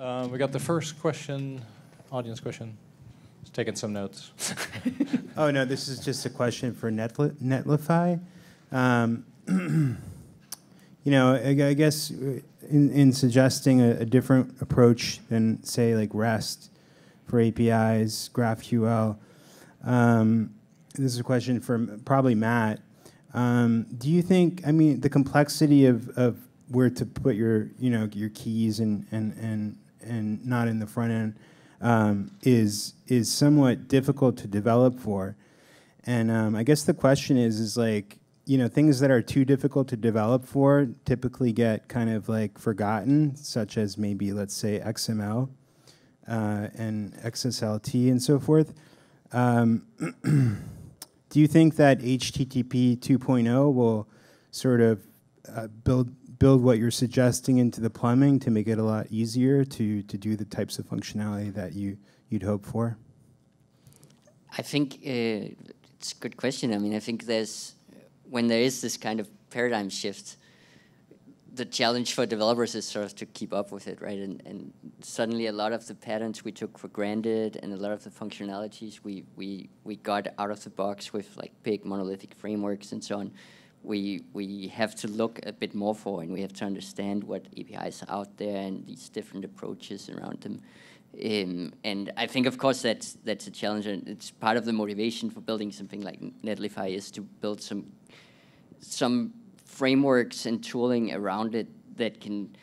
We got the first question, audience question. Just taking some notes. Oh, no, this is just a question for Netlify. I guess in suggesting a different approach than, say, like REST for APIs, GraphQL, this is a question for probably Matt. Do you think, the complexity of where to put your keys and not in the front end is somewhat difficult to develop for, and I guess the question is like, things that are too difficult to develop for typically get kind of like forgotten, such as maybe, let's say, XML and XSLT and so forth. Do you think that HTTP 2.0 will sort of build what you're suggesting into the plumbing to make it a lot easier to do the types of functionality that you'd hope for? I think it's a good question. I think when there is this kind of paradigm shift, the challenge for developers is sort of to keep up with it, right? And suddenly a lot of the patterns we took for granted and a lot of the functionalities we got out of the box with like big monolithic frameworks and so on, we have to look a bit more for, and we have to understand what APIs are out there and these different approaches around them. And I think, of course, that's a challenge, and it's part of the motivation for building something like Netlify is to build some frameworks and tooling around it that can,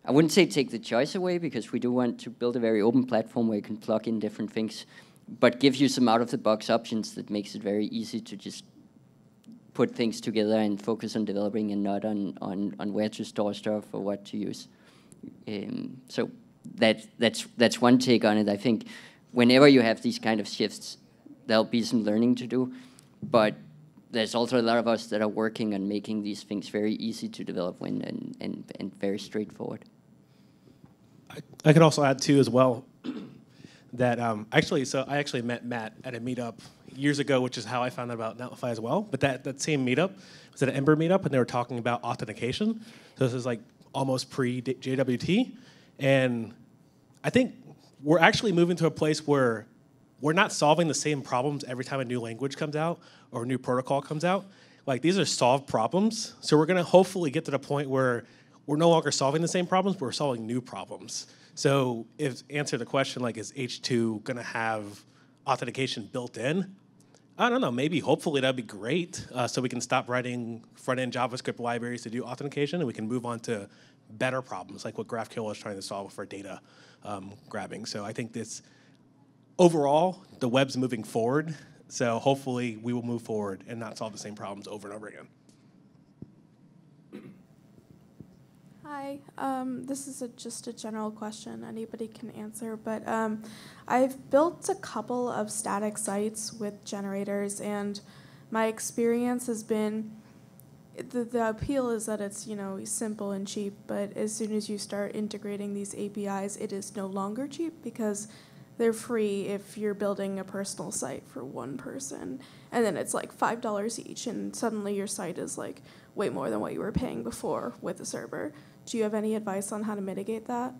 I wouldn't say take the choice away, because we do want to build a very open platform where you can plug in different things, but give you some out-of-the-box options that makes it very easy to just put things together and focus on developing and not on where to store stuff or what to use. So that's one take on it. I think whenever you have these kind of shifts, there'll be some learning to do, but there's also a lot of us that are working on making these things very easy to develop and very straightforward. I could also add too as well that I actually met Matt at a meetup years ago, which is how I found out about Netlify as well. But that same meetup was at an Ember meetup, and they were talking about authentication. So this is like almost pre-JWT. And I think we're actually moving to a place where we're not solving the same problems every time a new language comes out or a new protocol comes out. Like, these are solved problems. So we're going to hopefully get to the point where we're no longer solving the same problems, but we're solving new problems. So answer the question, like, is H2 going to have authentication built in? I don't know. Maybe, hopefully, that'd be great. So we can stop writing front-end JavaScript libraries to do authentication, and we can move on to better problems, like what GraphQL is trying to solve for data grabbing. So I think this, overall, the web's moving forward. So hopefully, we will move forward and not solve the same problems over and over again. Hi, this is just a general question anybody can answer, but I've built a couple of static sites with generators, and my experience has been, the appeal is that it's, simple and cheap, but as soon as you start integrating these APIs, it is no longer cheap because they're free if you're building a personal site for one person, and then it's like $5 each, and suddenly your site is like way more than what you were paying before with a server. Do you have any advice on how to mitigate that?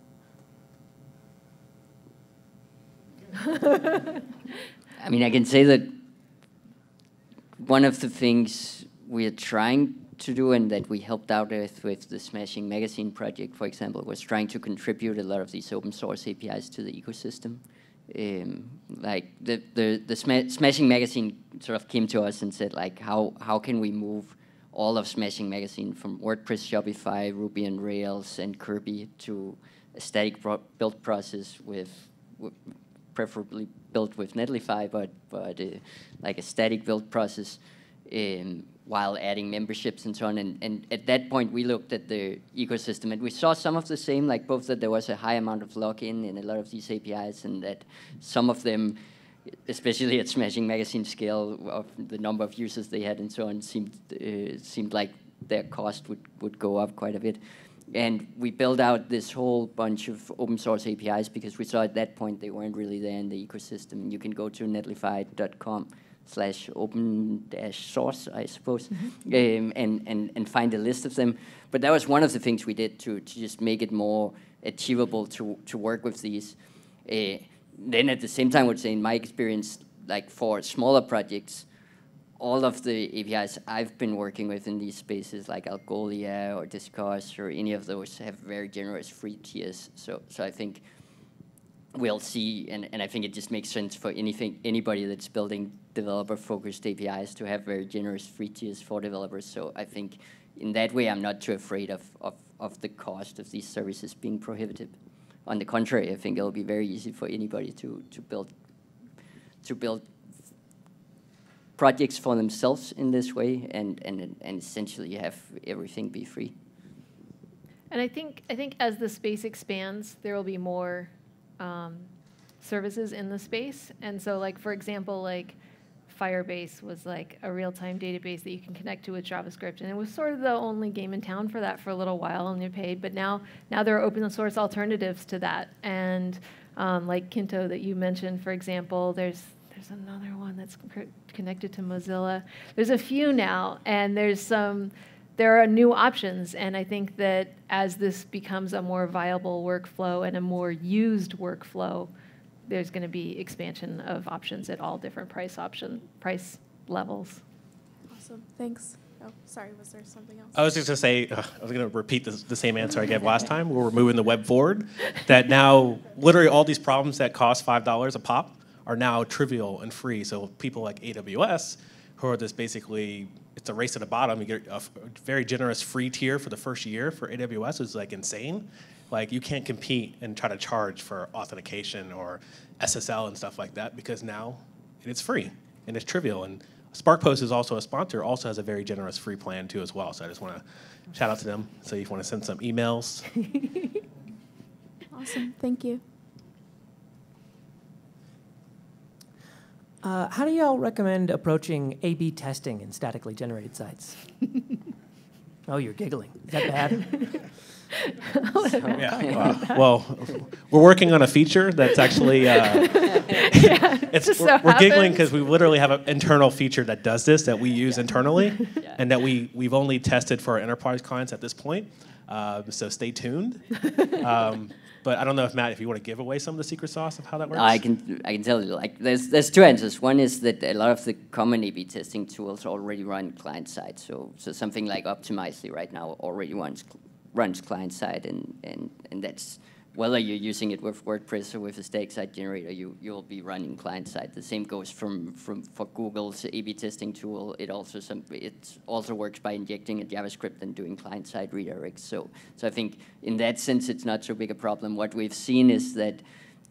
I mean, I can say that one of the things we are trying to do and that we helped out with the Smashing Magazine project, for example, was trying to contribute a lot of these open source APIs to the ecosystem. Like the Smashing Magazine sort of came to us and said, like, how can we move all of Smashing Magazine from WordPress, Shopify, Ruby on Rails, and Kirby to a static build process with preferably built with Netlify, but like a static build process while adding memberships and so on. And at that point, we looked at the ecosystem, and we saw some of the same, like both that there was a high amount of login in a lot of these APIs, and that some of them, especially at Smashing Magazine scale, of the number of users they had and so on, seemed like their cost would go up quite a bit. And we built out this whole bunch of open source APIs because we saw at that point they weren't really there in the ecosystem. You can go to netlify.com open-source, I suppose, and find a list of them. But that was one of the things we did to just make it more achievable to work with these. Then at the same time, I would say in my experience, like for smaller projects, all of the APIs I've been working with in these spaces, like Algolia or Discuss or any of those, have very generous free tiers. So I think we'll see, and I think it just makes sense for anybody that's building developer-focused APIs to have very generous free tiers for developers. So I think in that way, I'm not too afraid of the cost of these services being prohibitive. On the contrary, I think it'll be very easy for anybody to build projects for themselves in this way, and essentially have everything be free. And I think as the space expands, there will be more services in the space. And so, like, for example, like Firebase was like a real-time database that you can connect to with JavaScript, and it was sort of the only game in town for that for a little while, and you're paid. But now there are open source alternatives to that, and like Kinto that you mentioned, for example, there's another one that's connected to Mozilla. There's a few now, and there are new options, and I think that as this becomes a more viable workflow and a more used workflow, there's going to be expansion of options at all different price levels. Awesome, thanks. Oh, sorry, was there something else? I was just going to say, I was going to repeat the same answer I gave last time. We're moving the web forward. That now, literally all these problems that cost $5 a pop are now trivial and free. So people like AWS, who are this basically, it's a race to the bottom. You get a very generous free tier for the first year for AWS, is like insane. Like, you can't compete and try to charge for authentication or SSL and stuff like that, because now it's free and it's trivial. And SparkPost is also a sponsor, also has a very generous free plan too as well. So I just want to shout out to them. So if you want to send some emails. Awesome, thank you. How do y'all recommend approaching A/B testing in statically generated sites? Oh, you're giggling. Is that bad? Well, we're working on a feature that's actually, we're giggling because we literally have an internal feature that does this, that we use internally, and that we've only tested for our enterprise clients at this point. So stay tuned. But I don't know if, Matt, if you want to give away some of the secret sauce of how that works. I can tell you, like, there's two answers. One is that a lot of the common A/B testing tools already run client side. So something like Optimizely right now already runs client side, and that's, whether you're using it with WordPress or with a static site generator, you'll be running client side. The same goes for Google's A/B testing tool. It also works by injecting a JavaScript and doing client side redirects. So I think in that sense it's not so big a problem. What we've seen is that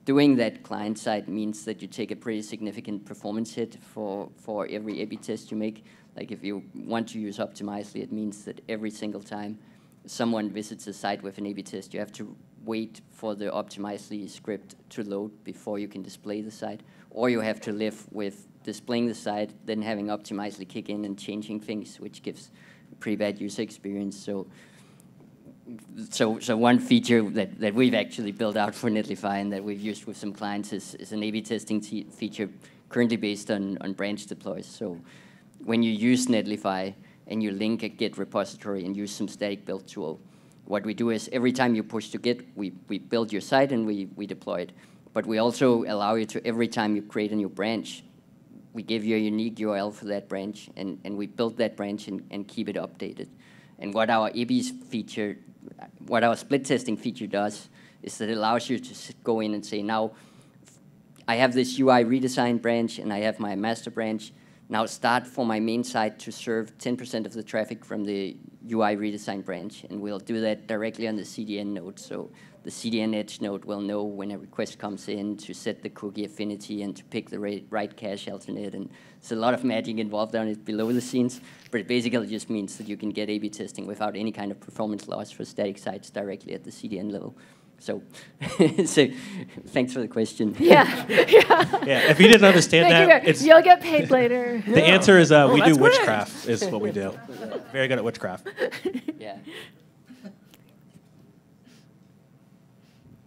doing that client side means that you take a pretty significant performance hit for every A/B test you make. Like, if you want to use Optimizely, it means that every single time someone visits a site with an A/B test, you have to wait for the Optimizely script to load before you can display the site, or you have to live with displaying the site, then having Optimizely kick in and changing things, which gives a pretty bad user experience. So one feature that we've actually built out for Netlify and that we've used with some clients is an A/B testing feature currently based on branch deploys. So when you use Netlify and you link a Git repository and use some static build tool, what we do is every time you push to Git, we build your site and we deploy it. But we also allow you to, every time you create a new branch, we give you a unique URL for that branch, and we build that branch and keep it updated. And what our what our split testing feature does is that it allows you to go in and say, now, I have this UI redesign branch and I have my master branch. Now start for my main site to serve 10% of the traffic from the UI redesign branch, and we'll do that directly on the CDN node. So the CDN edge node will know when a request comes in to set the cookie affinity and to pick the right cache alternate. And there's a lot of magic involved on it below the scenes, but it basically just means that you can get A/B testing without any kind of performance loss for static sites directly at the CDN level. So, thanks for the question. Yeah. Yeah, if you didn't understand that, you'll get paid later. The answer is we do great. witchcraft, is what we do. Very good at witchcraft. Yeah.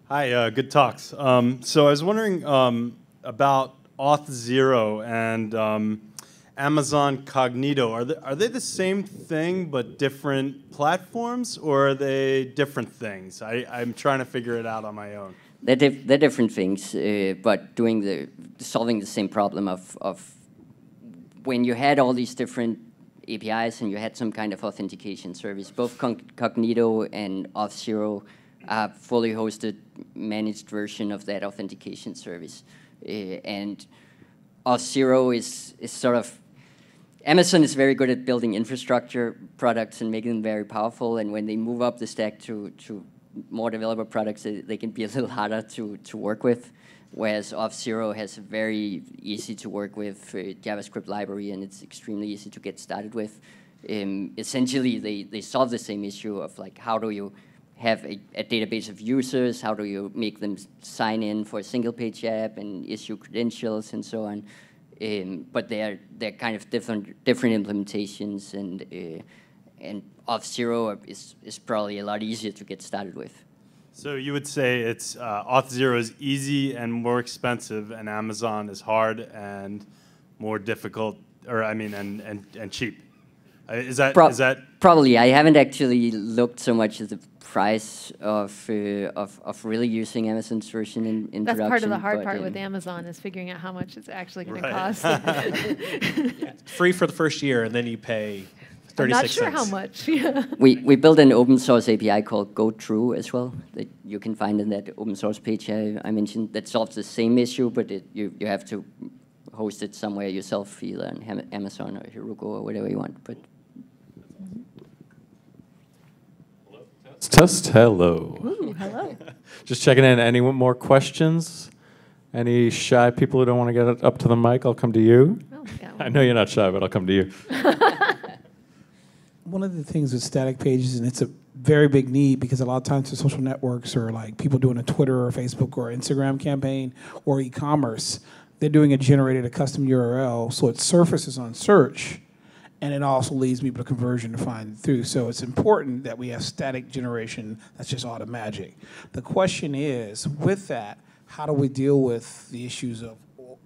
Hi, good talks. So I was wondering about Auth0 and Amazon Cognito, are they the same thing but different platforms, or are they different things? I'm trying to figure it out on my own. They're different things, but solving the same problem of when you had all these different APIs and you had some kind of authentication service. Both Cognito and Auth0 are fully hosted, managed version of that authentication service. And Auth0 is sort of, Amazon is very good at building infrastructure products and making them very powerful, and when they move up the stack to more developer products, they can be a little harder to work with, whereas Auth0 has a very easy to work with JavaScript library, and it's extremely easy to get started with. Essentially, they solve the same issue of like, how do you have a database of users, how do you make them sign in for a single page app and issue credentials and so on. But they're kind of different implementations, and Auth0 is probably a lot easier to get started with. So you would say it's Auth0 is easy and more expensive, and Amazon is hard and more difficult, or I mean, and cheap. Is that probably? I haven't actually looked so much at the price of really using Amazon's version in production. That's part of the hard part with Amazon, is figuring out how much it's actually going to cost. It's free for the first year, and then you pay 36 I'm not sure cents. how much. Yeah. We built an open source API called GoTrue as well, that you can find in that open source page I mentioned, that solves the same issue, but you have to host it somewhere yourself, either on Amazon or Heroku or whatever you want. But Test, hello. Ooh, hello. Just checking in. Any more questions? Any shy people who don't want to get up to the mic? I'll come to you. Oh, I know you're not shy, but I'll come to you. One of the things with static pages, and it's a very big need because a lot of times the social networks or like people doing a Twitter or Facebook or Instagram campaign or e-commerce, they're doing a custom URL, so it surfaces on search, and it also leads people to conversion to find through. So it's important that we have static generation that's just automagic. The question is, with that, how do we deal with the issues of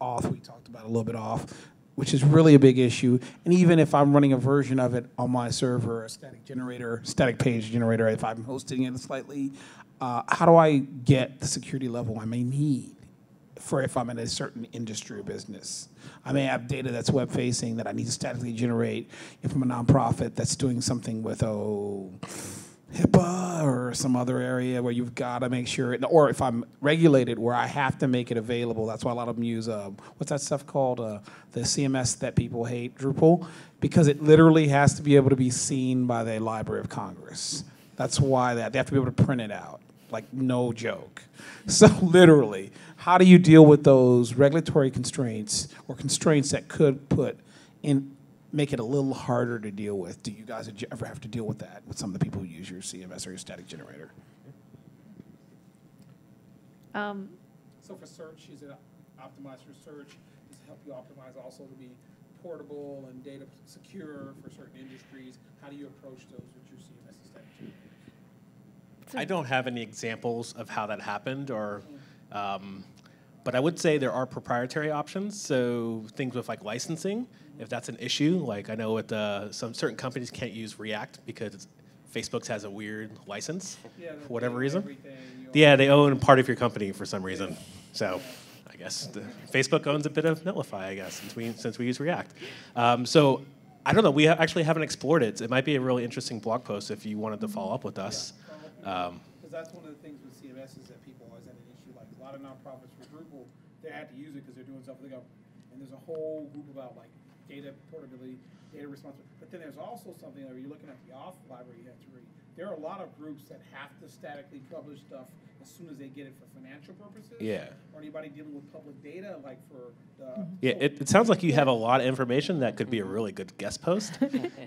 auth? We talked about a little bit auth, which is really a big issue. And even if I'm running a version of it on my server, a static page generator, if I'm hosting it slightly, how do I get the security level I may need for if I'm in a certain industry or business? I may have data that's web-facing that I need to statically generate. If I'm a nonprofit that's doing something with, HIPAA or some other area where you've got to make sure, or if I'm regulated where I have to make it available. That's why a lot of them use, what's that stuff called? The CMS that people hate, Drupal, because it literally has to be able to be seen by the Library of Congress. That's why they have to be able to print it out, like no joke. So literally, how do you deal with those regulatory constraints or constraints that could make it a little harder to deal with? Do you guys ever have to deal with that with some of the people who use your CMS or your static generator? So for search, is it optimized for search? Does it help you optimize also to be portable and data secure for certain industries? How do you approach those with your CMS and static generators? I don't have any examples of how that happened, or, but I would say there are proprietary options. So things with like licensing, if that's an issue, like I know with some certain companies can't use React because Facebook has a weird license for whatever reason. Yeah, they own part of your company for some reason. So I guess Facebook owns a bit of Netlify, I guess, since we use React. So I don't know. We actually haven't explored it. It might be a really interesting blog post if you wanted to follow up with us. Because that's one of the things with CMS is that people always had an issue. Like a lot of nonprofits for Drupal, they had to use it because they're doing stuff for the government. And there's a whole group about like data portability, data responsibility. But then there's also something that you're looking at the auth library you have to read. There are a lot of groups that have to statically publish stuff as soon as they get it for financial purposes. Yeah. Or anybody dealing with public data, like for the. Yeah, it sounds like you have a lot of information that could be a really good guest post.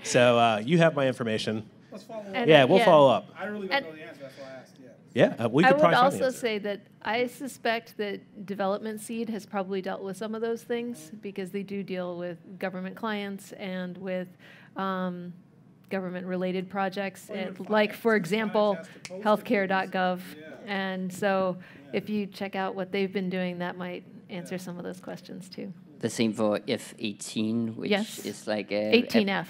So you have my information. Let's follow up. Yeah, we'll follow up. I really don't know the answer. That's why I asked. Yeah, we could I would probably also say that I suspect that Development Seed has probably dealt with some of those things because they do deal with government clients and with government-related projects, like, for example, healthcare.gov. And so if you check out what they've been doing, that might answer some of those questions, too. The same for F18, which Yes. is like 18F.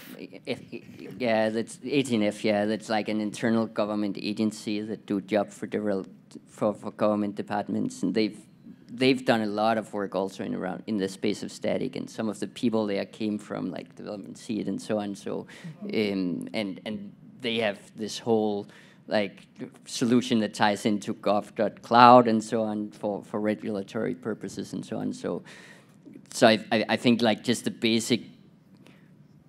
Yeah, that's 18F. Yeah, that's like an internal government agency that do job for for government departments, and they've done a lot of work also in the space of static, and some of the people there came from like development seed and so on. So, and they have this whole like solution that ties into gov.cloud and so on for regulatory purposes and so on. So I think like just the basic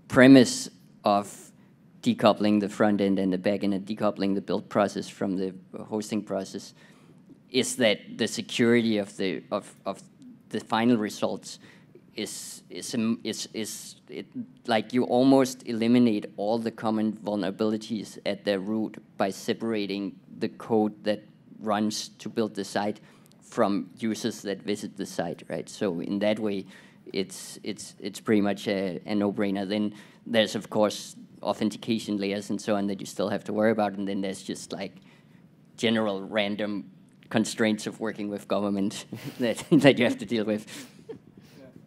premise of decoupling the front end and the back end and decoupling the build process from the hosting process is that the security of the final results is like you almost eliminate all the common vulnerabilities at their root by separating the code that runs to build the site from users that visit the site, right? So in that way, it's pretty much a no-brainer. Then there's of course authentication layers and so on that you still have to worry about, and then there's just like general random constraints of working with government that you have to deal with.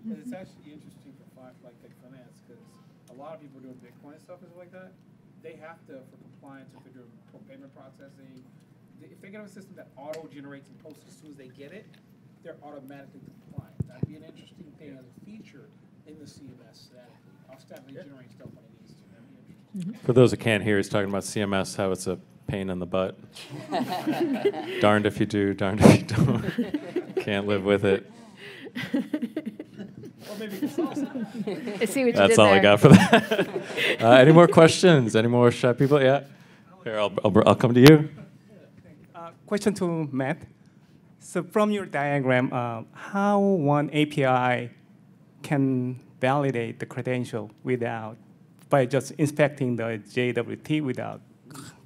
Yeah, it's actually interesting for finance because a lot of people doing Bitcoin stuff is like that. They have to, for compliance, if they're doing payment processing, if they get a system that auto-generates and posts as soon as they get it, they're automatically compliant. That'd be an interesting thing as a feature in the CMS statically. I'll statically generate stuff when it needs to. That'd be interesting. For those that can't hear, he's talking about CMS, how it's a pain in the butt. Darned if you do, darned if you don't. Can't live with it. Or maybe it's awesome. I see what you That's did all there. I got for that. Any more questions? Any more shy people? Yeah. Here, I'll come to you. Question to Matt. So from your diagram, how one API can validate the credential by just inspecting the JWT without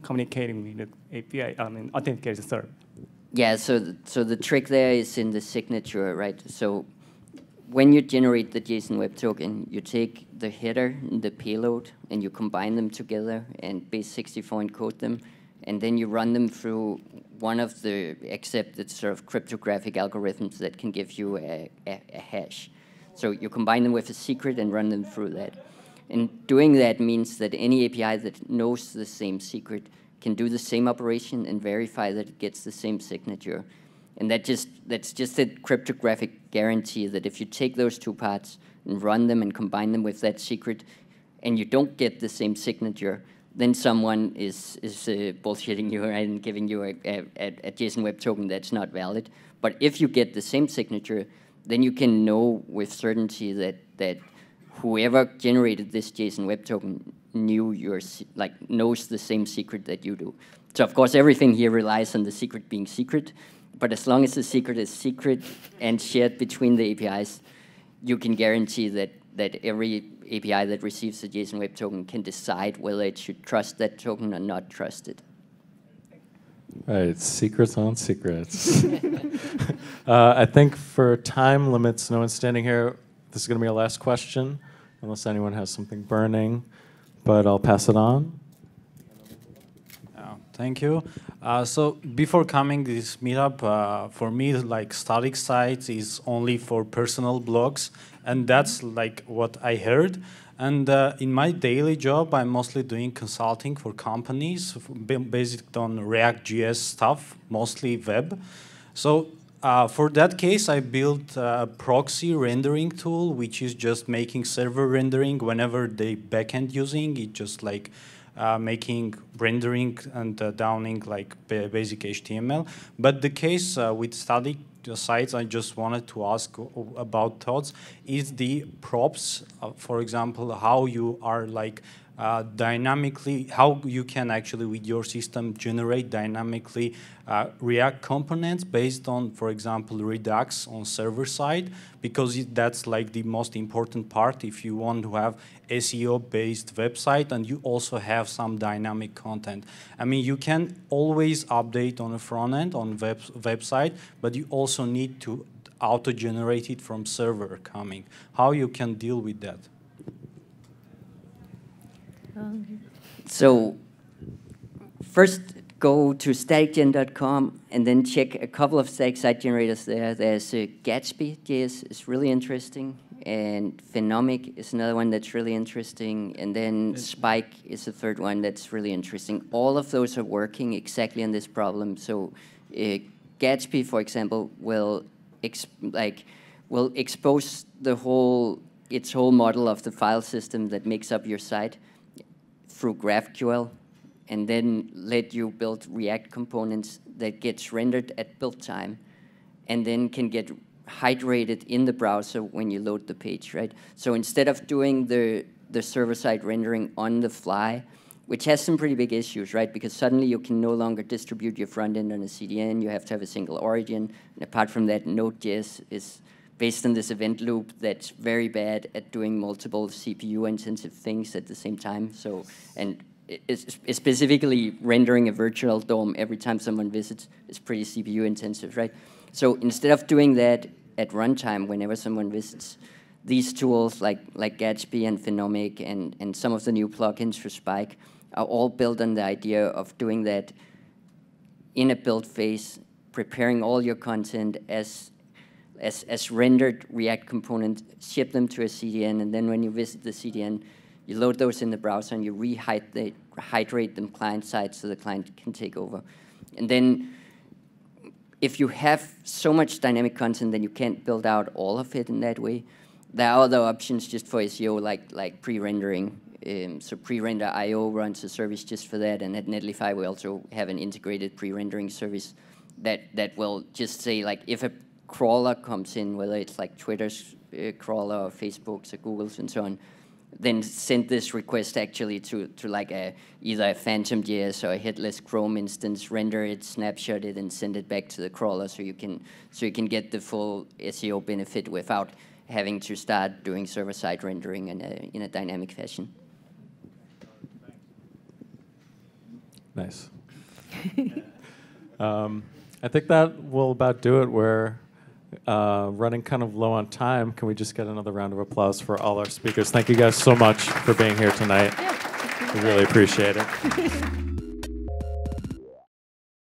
communicating with the API, authentication server? Yeah, so the trick there is in the signature, right? So when you generate the JSON Web Token, you take the header and the payload, and you combine them together and base64 encode them, and then you run them through one of the accepted sort of cryptographic algorithms that can give you a hash. So you combine them with a secret and run them through that. And doing that means that any API that knows the same secret can do the same operation and verify that it gets the same signature. And that's just a cryptographic guarantee that if you take those two parts and run them and combine them with that secret, and you don't get the same signature, then someone is bullshitting you, right, and giving you a JSON Web Token that's not valid. But if you get the same signature, then you can know with certainty that whoever generated this JSON Web Token knows the same secret that you do. So of course everything here relies on the secret being secret, but as long as the secret is secret and shared between the APIs, you can guarantee that every API that receives a JSON Web Token can decide whether it should trust that token or not trust it. Right, secrets on secrets. I think for time limits, no one's standing here. This is going to be our last question, unless anyone has something burning, but I'll pass it on. Thank you. So before coming to this meetup, for me, like static sites is only for personal blogs, and that's like what I heard. And in my daily job, I'm mostly doing consulting for companies based on React.js stuff, mostly web. So for that case, I built a proxy rendering tool, which is just making server rendering whenever the backend using it, just like making rendering and downing like basic HTML. But the case with static sites, I just wanted to ask about thoughts. Is the props, for example, how you are like dynamically, how you can actually with your system generate dynamically React components based on, for example, Redux on server side, because that's like the most important part if you want to have SEO-based website and you also have some dynamic content. I mean, you can always update on the front end on website, but you also need to auto-generate it from server coming. How you can deal with that? So first go to staticgen.com and then check a couple of static site generators there. There's Gatsby.js, it's really interesting. and Phenomic is another one that's really interesting, and then Spike is the third one that's really interesting. All of those are working exactly on this problem. So Gatsby, for example, will expose its whole model of the file system that makes up your site through GraphQL, and then let you build React components that gets rendered at build time, and then can get hydrated in the browser when you load the page, right? So instead of doing the server-side rendering on the fly, which has some pretty big issues, right? Because suddenly you can no longer distribute your front end on a CDN. You have to have a single origin. And apart from that, Node.js is based on this event loop that's very bad at doing multiple CPU-intensive things at the same time. So, and specifically rendering a virtual DOM every time someone visits is pretty CPU-intensive, right? So instead of doing that at runtime whenever someone visits, these tools like Gatsby and Phenomic and some of the new plugins for Spike are all built on the idea of doing that in a build phase, preparing all your content as rendered React components, ship them to a CDN, and then when you visit the CDN, you load those in the browser and you rehydrate them client-side so the client can take over. And then if you have so much dynamic content, then you can't build out all of it in that way. There are other options just for SEO, like pre-rendering. So pre-render IO runs a service just for that, and at Netlify we also have an integrated pre-rendering service that will just say, like, if a crawler comes in, whether it's like Twitter's crawler or Facebook's or Google's and so on, then send this request actually to like either a Phantom.js or a headless Chrome instance, render it, snapshot it, and send it back to the crawler so you can get the full SEO benefit without having to start doing server-side rendering in a dynamic fashion. Nice. I think that will about do it. We're running kind of low on time. Can we just get another round of applause for all our speakers? Thank you guys so much for being here tonight. Yeah. We really appreciate it.